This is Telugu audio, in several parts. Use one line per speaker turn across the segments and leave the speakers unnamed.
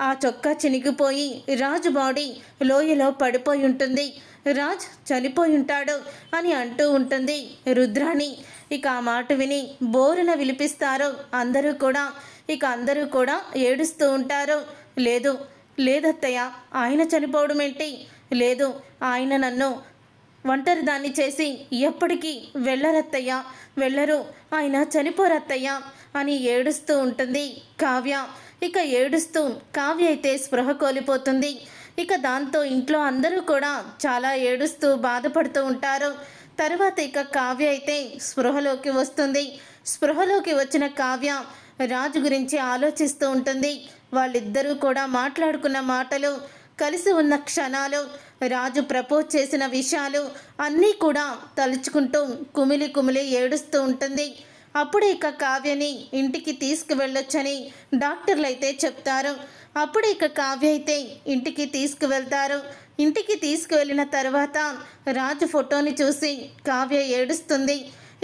ఆ చొక్కా చినిగిపోయి రాజు బాడీ లోయలో పడిపోయి ఉంటుంది. రాజ్ చనిపోయి ఉంటాడు అని అంటూ ఉంటుంది రుద్రాణి. ఇక ఆ మాట విని బోరున విలిపిస్తారు అందరూ కూడా. ఇక అందరూ కూడా ఏడుస్తూ ఉంటారు. లేదు లేదత్తయ్య, ఆయన చనిపోవడం ఏంటి? లేదు, ఆయన నన్ను ఒంటరిదాన్ని చేసి ఎప్పటికీ వెళ్ళరత్తయ్య, వెళ్ళరు, ఆయన చనిపోరత్తయ్య అని ఏడుస్తూ ఉంటుంది కావ్య. ఇక ఏడుస్తూ కావ్య అయితే స్పృహ కోల్పోతుంది. ఇక దాంతో ఇంట్లో అందరూ కూడా చాలా ఏడుస్తూ బాధపడుతూ ఉంటారు. తర్వాత ఇక కావ్య అయితే స్పృహలోకి వస్తుంది. స్పృహలోకి వచ్చిన కావ్య రాజు గురించి ఆలోచిస్తూ ఉంటుంది. వాళ్ళిద్దరూ కూడా మాట్లాడుకున్న మాటలు, కలిసి ఉన్న క్షణాలు, రాజు ప్రపోజ్ చేసిన విషయాలు అన్నీ కూడా తలుచుకుంటూ కుమిలి కుమిలి ఏడుస్తూ ఉంటుంది. అప్పుడు ఇక కావ్యని ఇంటికి తీసుకువెళ్ళొచ్చని డాక్టర్లు అయితే చెప్తారు. అప్పుడు ఇక కావ్య అయితే ఇంటికి తీసుకువెళ్తారు. ఇంటికి తీసుకువెళ్ళిన తర్వాత రాజు ఫోటోని చూసి కావ్య ఏడుస్తుంది.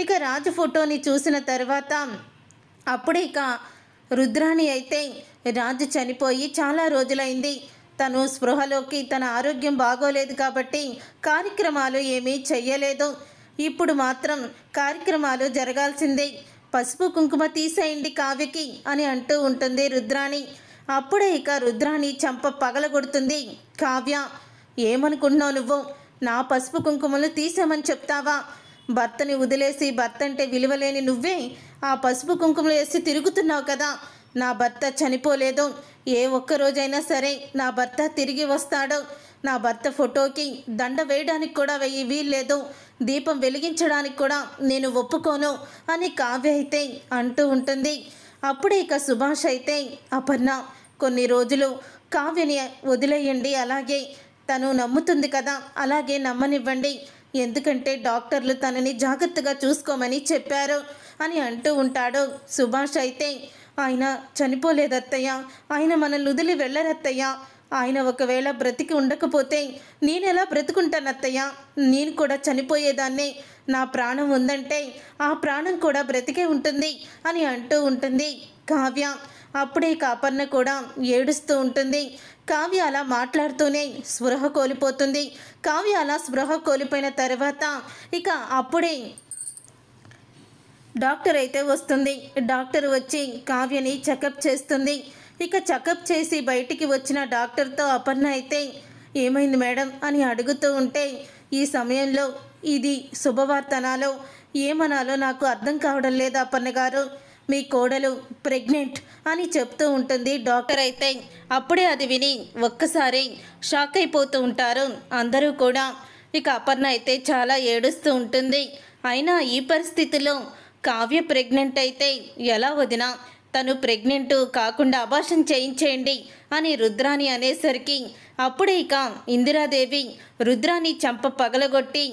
ఇక రాజు ఫోటోని చూసిన తర్వాత అప్పుడు ఇక రుద్రాణి అయితే రాజు చనిపోయి చాలా రోజులైంది, తను స్పృహలోకి, తన ఆరోగ్యం బాగోలేదు కాబట్టి కార్యక్రమాలు ఏమీ చెయ్యలేదు, ఇప్పుడు మాత్రం కార్యక్రమాలు జరగాల్సిందే, పసుపు కుంకుమ తీసేయండి కావ్యకి అని అంటూ ఉంటుంది రుద్రాణి. అప్పుడే ఇక రుద్రాణి చంప పగలగొడుతుంది కావ్య. ఏమనుకుంటున్నావు నువ్వు? నా పసుపు కుంకుమలు తీసామని చెప్తావా? భర్తని వదిలేసి, భర్త అంటే విలువలేని నువ్వే ఆ పసుపు కుంకుమలు వేసి తిరుగుతున్నావు కదా. నా భర్త చనిపోలేదు, ఏ ఒక్కరోజైనా సరే నా భర్త తిరిగి వస్తాడు, నా భర్త ఫోటోకి దండ వేయడానికి కూడా వీల్లేదు, దీపం వెలిగించడానికి కూడా నేను ఒప్పుకోను అని కావ్య అయితే అంటూ ఉంటుంది. అప్పుడే ఇక సుభాష్ అయితే అపర్ణ, కొన్ని రోజులు కావ్యని వదిలేయండి, అలాగే తను నమ్ముతుంది కదా, అలాగే నమ్మనివ్వండి, ఎందుకంటే డాక్టర్లు తనని జాగ్రత్తగా చూసుకోమని చెప్పారు అని అంటూ ఉంటాడు. సుభాష్ అయితే ఆయన చనిపోలేదత్తయ్య, ఆయన మనల్ని వదిలి వెళ్ళరత్తయ్య, ఆయన ఒకవేళ బ్రతికి ఉండకపోతే నేనెలా బ్రతుకుంటానత్తయ్య, నేను కూడా చనిపోయేదాన్నే, నా ప్రాణం ఉందంటే ఆ ప్రాణం కూడా బ్రతికే ఉంటుంది అని అంటూ ఉంటుంది కావ్య. అప్పుడే అపర్ణ కూడా ఏడుస్తూ ఉంటుంది. కావ్య అలా మాట్లాడుతూనే స్పృహ కోల్పోతుంది. కావ్య అలా స్పృహ కోల్పోయిన తర్వాత ఇక అప్పుడే డాక్టర్ అయితే వస్తుంది. డాక్టర్ వచ్చి కావ్యని చెకప్ చేస్తుంది. ఇక చెకప్ చేసి బయటికి వచ్చిన డాక్టర్తో అపర్ణ అయితే ఏమైంది మేడం అని అడుగుతూ ఉంటే, ఈ సమయంలో ఇది శుభవార్తనాలో ఏమనాలో నాకు అర్థం కావడం లేదు అపర్ణ గారు, మీ కోడలు ప్రెగ్నెంట్ అని చెప్తూ ఉంటుంది డాక్టర్ అయితే. అప్పుడే అది విని ఒక్కసారి షాక్ అయిపోతూ ఉంటారు అందరూ కూడా. ఇక అపర్ణ అయితే చాలా ఏడుస్తూ ఉంటుంది. అయినా ఈ పరిస్థితిలో కావ్య ప్రెగ్నెంట్ అయితే ఎలా వదినా, తను ప్రెగ్నెంట్ కాకుండా అబార్షన్ చేయించేయండి అని రుద్రాణి అనేసరికి అప్పుడే ఇక ఇందిరాదేవి రుద్రాణి చంప పగలగొట్టి,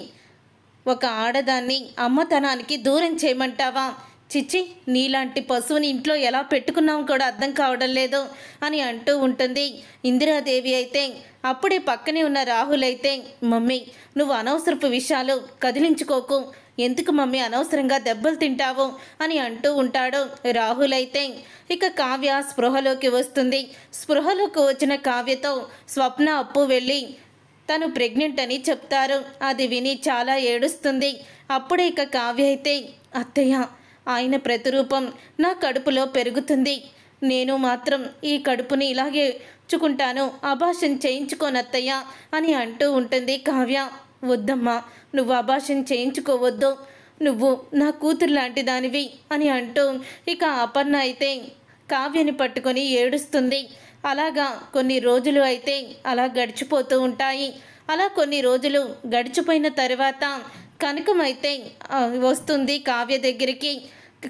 ఒక ఆడదాన్ని అమ్మతనానికి దూరం చేయమంటావా? చిచ్చి, నీలాంటి పశువుని ఇంట్లో ఎలా పెట్టుకున్నాం కూడా అర్థం కావడం లేదు అని అంటూ ఉంటుంది ఇందిరాదేవి అయితే. అప్పుడే పక్కనే ఉన్న రాహుల్ అయితే, మమ్మీ నువ్వు అనవసరపు విషయాలు కదిలించుకోకు, ఎందుకు మమ్మీ అనవసరంగా దెబ్బలు తింటావు అని అంటూ ఉంటాడు రాహుల్ అయితే. ఇక కావ్య స్పృహలోకి వస్తుంది. స్పృహలోకి వచ్చిన కావ్యతో స్వప్న, అప్పు వెళ్ళి తను ప్రెగ్నెంట్ అని చెప్తారు. అది విని చాలా ఏడుస్తుంది. అప్పుడే ఇక కావ్య అయితే, అత్తయ్య ఆయన ప్రతిరూపం నా కడుపులో పెరుగుతుంది, నేను మాత్రం ఈ కడుపుని ఇలాగే ఉంచుకుంటాను, అబార్షన్ చేయించుకోనత్తయ్య అని అంటూ ఉంటుంది కావ్య. వద్దమ్మా, నువ్వు అబార్షన్ చేయించుకోవద్దు, నువ్వు నా కూతురు లాంటి దానివి అని అంటూ ఇక అపర్ణ అయితే కావ్యని పట్టుకొని ఏడుస్తుంది. అలాగా కొన్ని రోజులు అయితే అలా గడిచిపోతూ ఉంటాయి. అలా కొన్ని రోజులు గడిచిపోయిన తర్వాత కనకం అయితే వస్తుంది కావ్య దగ్గరికి.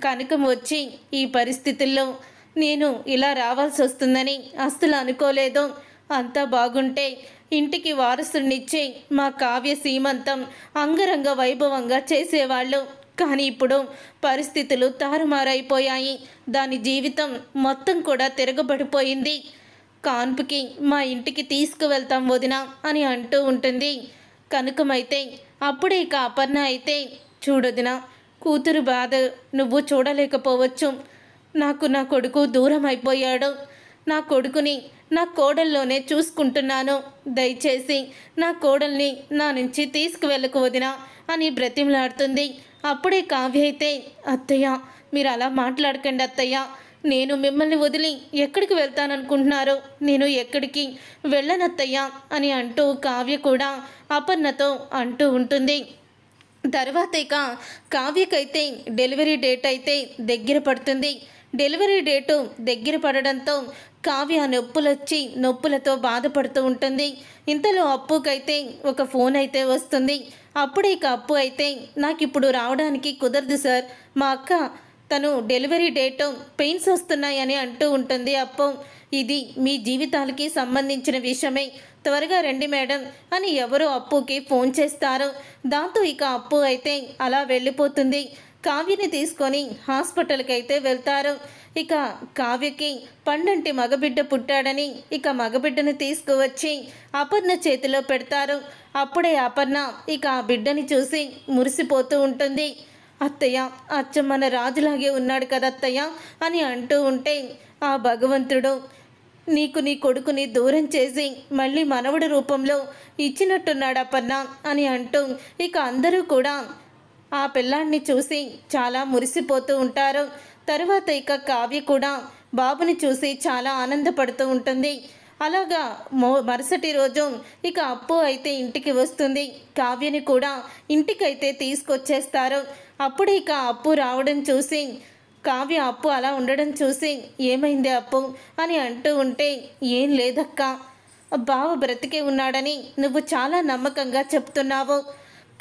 కనకం వచ్చి, ఈ పరిస్థితుల్లో నేను ఇలా రావాల్సి వస్తుందని అస్సలు అనుకోలేదు, అంతా బాగుంటే ఇంటికి వారసునిచ్చి మా కావ్య సీమంతం అంగరంగ వైభవంగా చేసేవాళ్ళు, కానీ ఇప్పుడు పరిస్థితులు తారుమారైపోయాయి, దాని జీవితం మొత్తం కూడా తిరగబడిపోయింది, కాన్పుకి మా ఇంటికి తీసుకువెళ్తాం వదినా అని అంటూ ఉంటుంది కనకమైతే. అప్పుడే ఇక అపర్ణ అయితే, చూడొదినా, కూతురు బాధ నువ్వు చూడలేకపోవచ్చు, నాకు నా కొడుకు దూరం అయిపోయాడు, నా కొడుకుని నా కోడల్లోనే చూసుకుంటున్నాను. దయచేసి నా కోడల్ని నా నుంచి తీసుకువెళ్ళకు వదినా అని బ్రతిమలాడుతుంది. అప్పుడే కావ్య అయితే, అత్తయ్య మీరు అలా మాట్లాడకండి అత్తయ్య, నేను మిమ్మల్ని వదిలి ఎక్కడికి వెళ్తాననుకుంటున్నారు, నేను ఎక్కడికి వెళ్ళనత్తయ్య అని అంటూ కావ్య కూడా అపర్ణతో అంటూ ఉంటుంది. తర్వాత ఇక కావ్యకైతే డెలివరీ డేట్ అయితే దగ్గర పడుతుంది. డెలివరీ డేటు దగ్గర పడడంతో కావ్య నొప్పులతో బాధపడుతూ ఉంటుంది. ఇంతలో అప్పుకైతే ఒక ఫోన్ అయితే వస్తుంది. అప్పుడే ఇక అప్పు అయితే, నాకు ఇప్పుడు రావడానికి కుదరదు సార్, మా అక్క తను డెలివరీ డేటు పెయిన్స్ వస్తున్నాయని అంటూ ఉంటుంది. అప్పు, ఇది మీ జీవితాలకి సంబంధించిన విషయమే, త్వరగా రండి మేడం అని ఎవరో అప్పుకి ఫోన్ చేస్తారు. దాంతో ఇక అప్పు అయితే అలా వెళ్ళిపోతుంది. కావ్యని తీసుకొని హాస్పిటల్కి అయితే వెళ్తారు. ఇక కావ్యకి పండంటి మగబిడ్డ పుట్టాడని ఇక మగబిడ్డని తీసుకువచ్చి అపర్ణ చేతిలో పెడతారు. అప్పుడే అపర్ణ ఇక ఆ బిడ్డని చూసి మురిసిపోతూ ఉంటుంది. అత్తయ్య అచ్చం మన రాజులాగే ఉన్నాడు కదా అత్తయ్య అని అంటూ ఉంటే, ఆ భగవంతుడు నీకు నీ కొడుకుని దూరం చేసి మళ్ళీ మనవడి రూపంలో ఇచ్చినట్టున్నాడు అపర్ణ అని అంటూ ఇక అందరూ కూడా ఆ పిల్లాన్ని చూసి చాలా మురిసిపోతూ ఉంటారు. తర్వాత ఇక కావ్య కూడా బాబుని చూసి చాలా ఆనందపడుతూ ఉంటుంది. అలాగా మరుసటి రోజు ఇక అప్పు అయితే ఇంటికి వస్తుంది. కావ్యని కూడా ఇంటికైతే తీసుకొచ్చేస్తారు. అప్పుడు ఇక అప్పు రావడం చూసి కావ్య అప్పు అలా ఉండడం చూసి, ఏమైంది అప్పు అని అంటూ ఉంటే, ఏం లేదక్క, బావ బ్రతికే ఉన్నాడని నువ్వు చాలా నమ్మకంగా చెప్తున్నావు,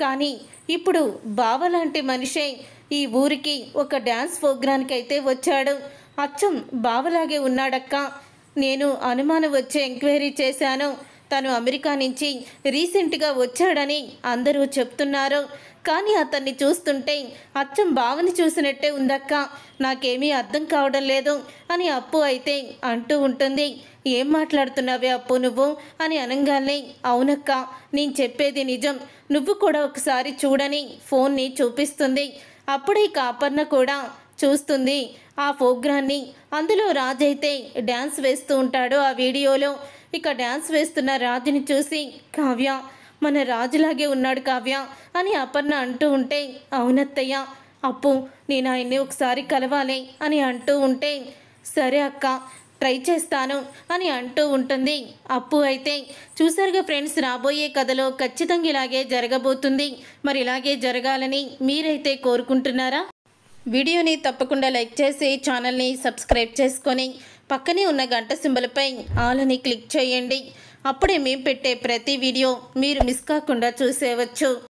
కానీ ఇప్పుడు బావ లాంటి మనిషే ఈ ఊరికి ఒక డ్యాన్స్ ప్రోగ్రాంకి అయితే వచ్చాడు, అచ్చం బావలాగే ఉన్నాడక్క, నేను అనుమానం వచ్చి ఎంక్వైరీ చేశాను, తను అమెరికా నుంచి రీసెంట్గా వచ్చాడని అందరూ చెప్తున్నారు, కానీ అతన్ని చూస్తుంటే అచ్చం బావని చూసినట్టే ఉందక్క, నాకేమీ అర్థం కావడం లేదు అని అప్పు అయితే అంటూ ఉంటుంది. ఏం మాట్లాడుతున్నావే అప్పు నువ్వు అని అనగానే, అవునక్క నేను చెప్పేది నిజం, నువ్వు కూడా ఒకసారి చూడని ఫోన్ని చూపిస్తుంది. అప్పుడే అపర్ణ కూడా చూస్తుంది ఆ ప్రోగ్రాన్ని. అందులో రాజు అయితే డ్యాన్స్ వేస్తూ ఉంటాడు. ఆ వీడియోలో ఇక డ్యాన్స్ వేస్తున్న రాజుని చూసి, కావ్య మన రాజులాగే ఉన్నాడు కావ్య అని అపర్ణ అంటూ ఉంటే, అవునత్తయ్య అప్పు నేను ఆయన్ని ఒకసారి కలవాలి అని అంటూ ఉంటే, సరే అక్క ట్రై చేస్తాను అని అంటూ ఉంటుంది. అప్పు అయితే చూసారుగా ఫ్రెండ్స్, రాబోయే కథలో ఖచ్చితంగా ఇలాగే జరగబోతుంది. మరి ఇలాగే జరగాలని మీరైతే కోరుకుంటున్నారా? వీడియోని తప్పకుండా లైక్ చేసి ఛానల్ని సబ్స్క్రైబ్ చేసుకొని పక్కనే ఉన్న గంట సింబల్పై ఆల్ అని క్లిక్ చేయండి. అప్పుడే మేము పెట్టే ప్రతి వీడియో మీరు మిస్ కాకుండా చూసేవచ్చు.